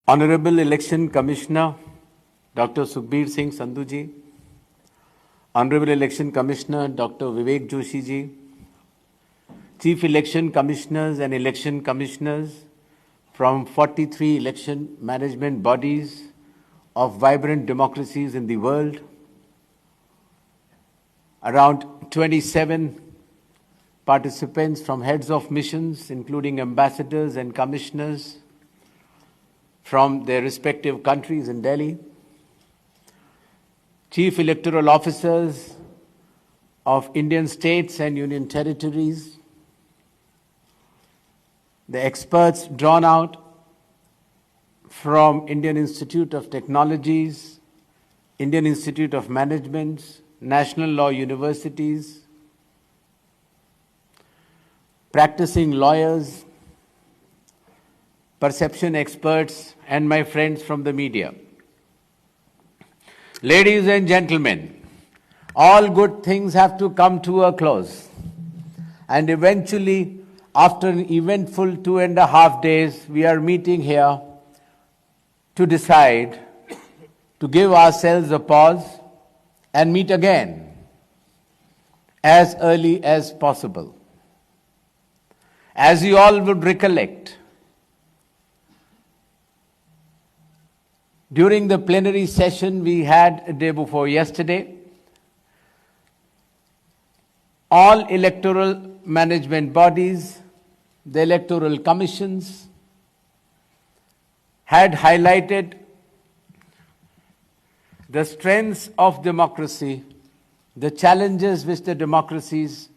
Honorable Election Commissioner Dr. Sukhbir Singh Sandhu ji, Honorable Election Commissioner Dr. Vivek Joshi ji, Chief Election Commissioners and Election Commissioners from 43 election management bodies of vibrant democracies in the world, around 27 participants from heads of missions, including ambassadors and commissioners from their respective countries in Delhi, chief electoral officers of Indian states and union territories, the experts drawn out from Indian Institute of Technologies, Indian Institute of Management, National Law Universities, practicing lawyers, perception experts, and my friends from the media. Ladies and gentlemen, all good things have to come to a close. And eventually, after an eventful 2.5 days, we are meeting here to decide to give ourselves a pause and meet again as early as possible. As you all would recollect, during the plenary session we had a day before yesterday, all electoral management bodies, the electoral commissions, had highlighted the strengths of democracy, the challenges which the democracies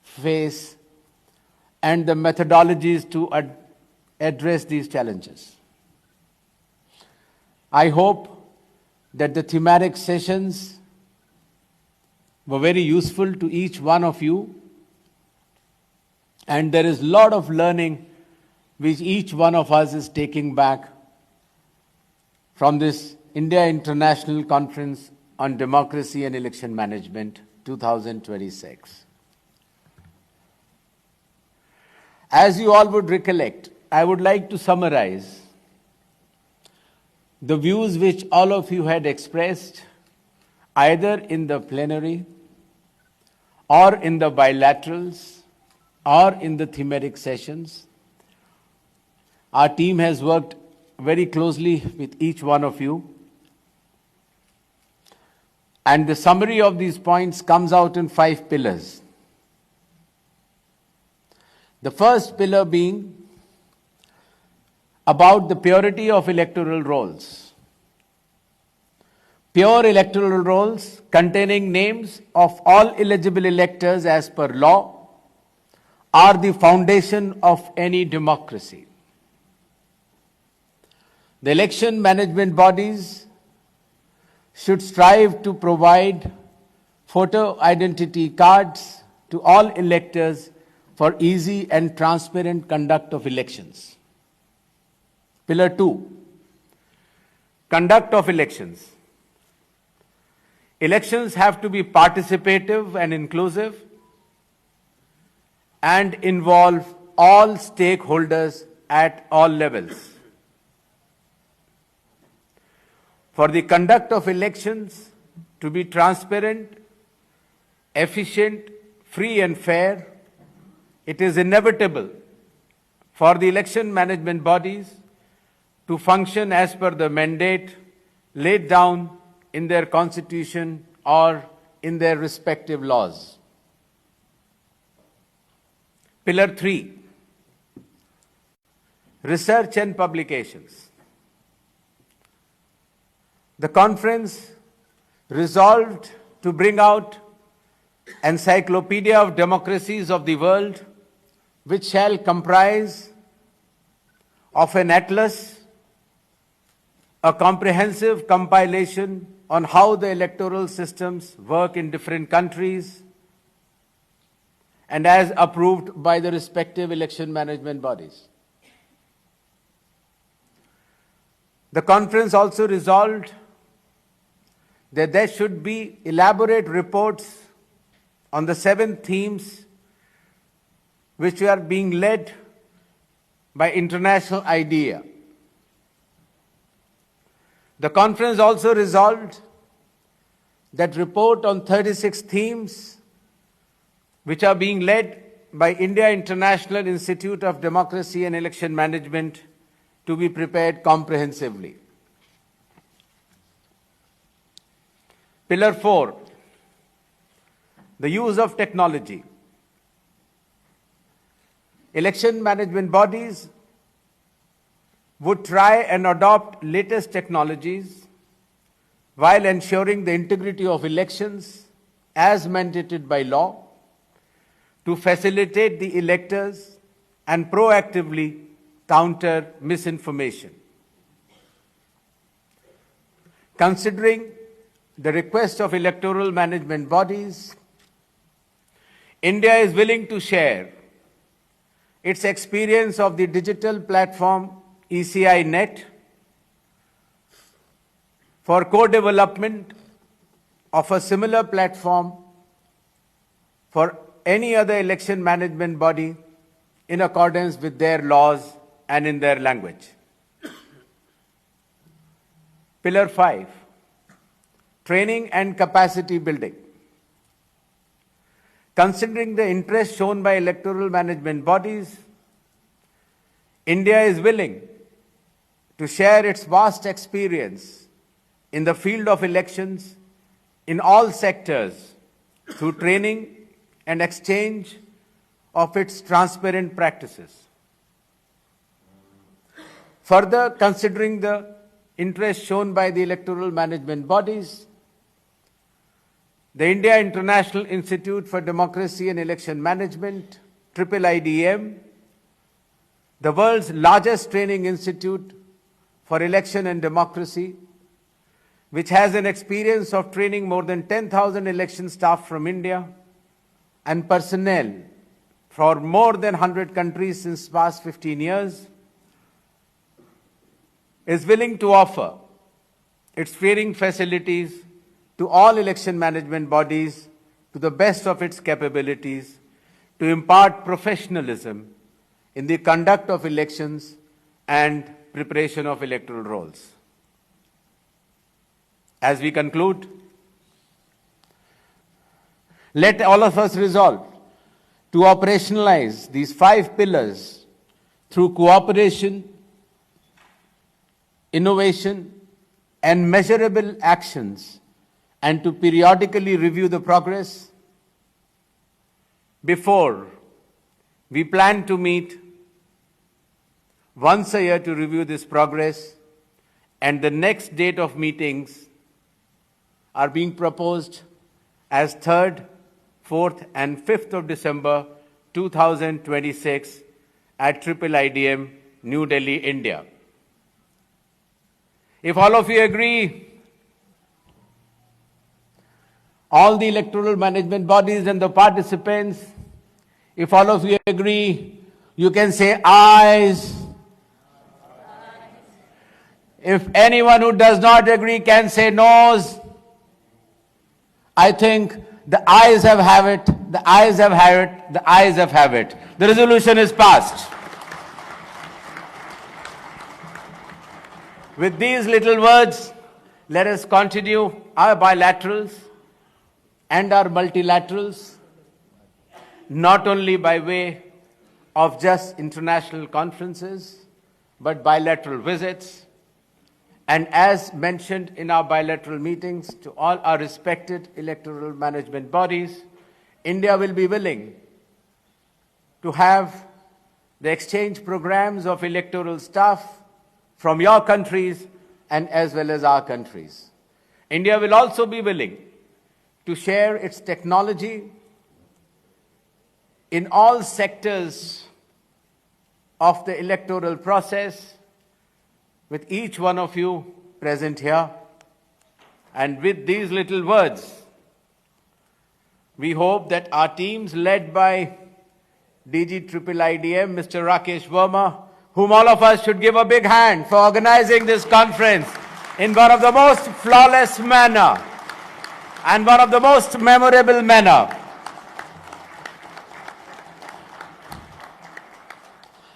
face, and the methodologies to address these challenges. I hope that the thematic sessions were very useful to each one of you, and there is a lot of learning which each one of us is taking back from this India International Conference on Democracy and Election Management 2026. As you all would recollect, I would like to summarize the views which all of you had expressed either in the plenary or in the bilaterals or in the thematic sessions. Our team has worked very closely with each one of you, and the summary of these points comes out in 5 pillars. The first pillar being about the purity of electoral rolls. Pure electoral rolls containing names of all eligible electors as per law are the foundation of any democracy. The election management bodies should strive to provide photo identity cards to all electors for easy and transparent conduct of elections. Pillar 2, conduct of elections. Elections have to be participative and inclusive and involve all stakeholders at all levels. For the conduct of elections to be transparent, efficient, free and fair, it is inevitable for the election management bodies to function as per the mandate laid down in their constitution or in their respective laws. Pillar 3, research and publications. The conference resolved to bring out Encyclopedia of Democracies of the World, which shall comprise of an atlas, a comprehensive compilation on how the electoral systems work in different countries and as approved by the respective election management bodies. The conference also resolved that there should be elaborate reports on the 7 themes which are being led by international IDEA. The conference also resolved that report on 36 themes which are being led by India International Institute of Democracy and Election Management to be prepared comprehensively. Pillar 4, the use of technology. Election management bodies would try and adopt latest technologies while ensuring the integrity of elections as mandated by law to facilitate the electors and proactively counter misinformation. Considering the request of electoral management bodies, India is willing to share its experience of the digital platform ECI Net for co-development of a similar platform for any other election management body in accordance with their laws and in their language. Pillar 5, training and capacity building. Considering the interest shown by electoral management bodies, India is willing to share its vast experience in the field of elections in all sectors through training and exchange of its transparent practices. Further, considering the interest shown by the electoral management bodies, the India International Institute for Democracy and Election Management, Iicdem, the world's largest training institute for election and democracy, which has an experience of training more than 10,000 election staff from India and personnel for more than 100 countries since past 15 years, is willing to offer its training facilities to all election management bodies to the best of its capabilities to impart professionalism in the conduct of elections and preparation of electoral rolls. As we conclude, let all of us resolve to operationalize these 5 pillars through cooperation, innovation, and measurable actions, and to periodically review the progress. Before, we plan to meet once a year to review this progress, and the next date of meetings are being proposed as 3rd, 4th, and 5th of December 2026 at Iicdem, New Delhi, India. If all of you agree, all the electoral management bodies and the participants, if all of you agree, you can say ayes. If anyone who does not agree can say noes. I think the ayes have it, the ayes have it, the ayes have it. The resolution is passed. With these little words, let us continue our bilaterals and our multilaterals, not only by way of just international conferences, but bilateral visits. And as mentioned in our bilateral meetings to all our respected electoral management bodies, India will be willing to have the exchange programs of electoral staff from your countries and as well as our countries. India will also be willing to share its technology in all sectors of the electoral process with each one of you present here. And with these little words, we hope that our teams led by DG Iicdem, Mr. Rakesh Verma, whom all of us should give a big hand for organizing this conference in one of the most flawless manner and one of the most memorable manner.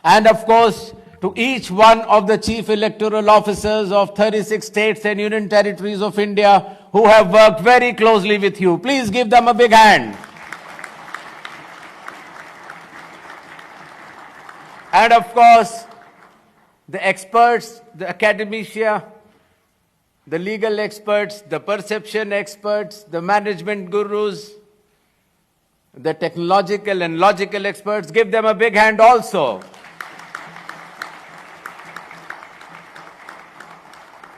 And of course, to each one of the chief electoral officers of 36 states and union territories of India who have worked very closely with you. Please give them a big hand. And of course, the experts, the academia, the legal experts, the perception experts, the management gurus, the technological and logical experts, give them a big hand also.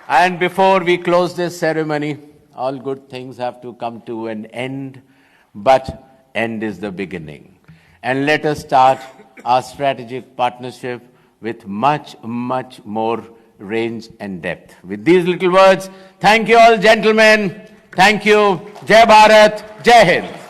And before we close this ceremony, all good things have to come to an end, but end is the beginning. And let us start our strategic partnership with much, much more range and depth. With these little words, thank you all, gentlemen. Thank you. Jai Bharat. Jai Hind.